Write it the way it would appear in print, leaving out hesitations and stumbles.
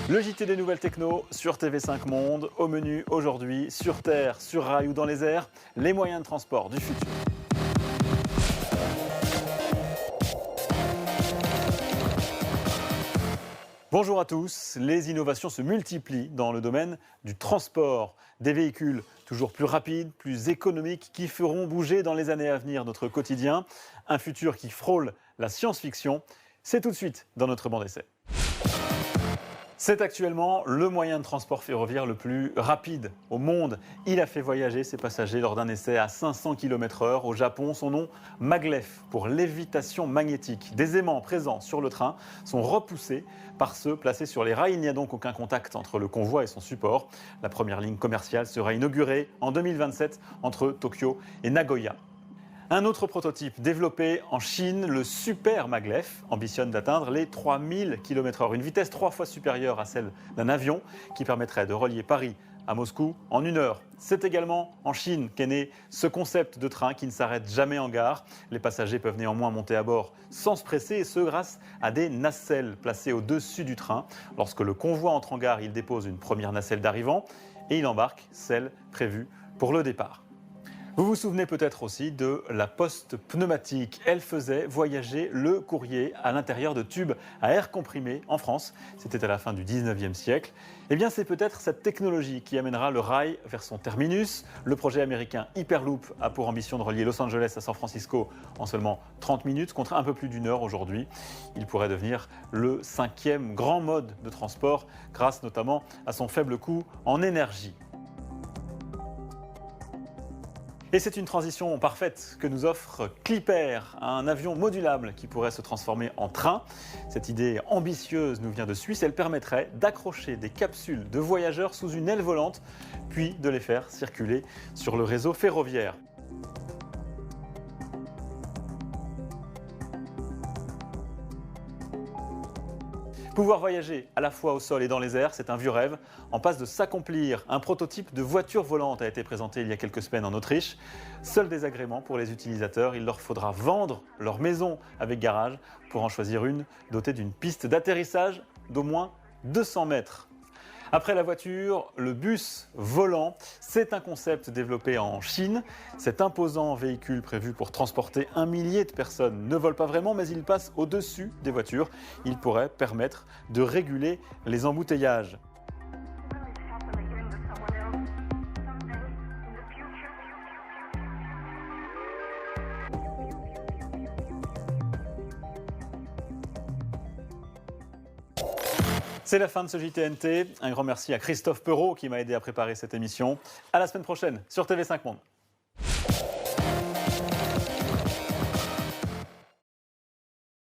Le JT des nouvelles techno sur TV5 Monde. Au menu aujourd'hui, sur terre, sur rail ou dans les airs, les moyens de transport du futur. Bonjour à tous, les innovations se multiplient dans le domaine du transport. Des véhicules toujours plus rapides, plus économiques, qui feront bouger dans les années à venir notre quotidien. Un futur qui frôle la science-fiction. C'est tout de suite dans notre banc d'essai. C'est actuellement le moyen de transport ferroviaire le plus rapide au monde. Il a fait voyager ses passagers lors d'un essai à 500 km/h au Japon. Son nom, Maglev, pour lévitation magnétique. Des aimants présents sur le train sont repoussés par ceux placés sur les rails. Il n'y a donc aucun contact entre le convoi et son support. La première ligne commerciale sera inaugurée en 2027 entre Tokyo et Nagoya. Un autre prototype développé en Chine, le Super Maglev, ambitionne d'atteindre les 3000 km/h, une vitesse 3 fois supérieure à celle d'un avion qui permettrait de relier Paris à Moscou en 1 heure. C'est également en Chine qu'est né ce concept de train qui ne s'arrête jamais en gare. Les passagers peuvent néanmoins monter à bord sans se presser, et ce grâce à des nacelles placées au-dessus du train. Lorsque le convoi entre en gare, il dépose une première nacelle d'arrivant et il embarque celle prévue pour le départ. Vous vous souvenez peut-être aussi de la poste pneumatique. Elle faisait voyager le courrier à l'intérieur de tubes à air comprimé en France. C'était à la fin du 19e siècle. Eh bien, c'est peut-être cette technologie qui amènera le rail vers son terminus. Le projet américain Hyperloop a pour ambition de relier Los Angeles à San Francisco en seulement 30 minutes, contre un peu plus d'1 heure aujourd'hui. Il pourrait devenir le 5e grand mode de transport, grâce notamment à son faible coût en énergie. Et c'est une transition parfaite que nous offre Clipper, un avion modulable qui pourrait se transformer en train. Cette idée ambitieuse nous vient de Suisse. Elle permettrait d'accrocher des capsules de voyageurs sous une aile volante, puis de les faire circuler sur le réseau ferroviaire. Pouvoir voyager à la fois au sol et dans les airs, c'est un vieux rêve en passe de s'accomplir. Un prototype de voiture volante a été présenté il y a quelques semaines en Autriche. Seul désagrément pour les utilisateurs, il leur faudra vendre leur maison avec garage pour en choisir une dotée d'une piste d'atterrissage d'au moins 200 mètres. Après la voiture, le bus volant, c'est un concept développé en Chine. Cet imposant véhicule prévu pour transporter 1 millier de personnes ne vole pas vraiment, mais il passe au-dessus des voitures. Il pourrait permettre de réguler les embouteillages. C'est la fin de ce JTNT. Un grand merci à Christophe Perrault qui m'a aidé à préparer cette émission. À la semaine prochaine sur TV5 Monde.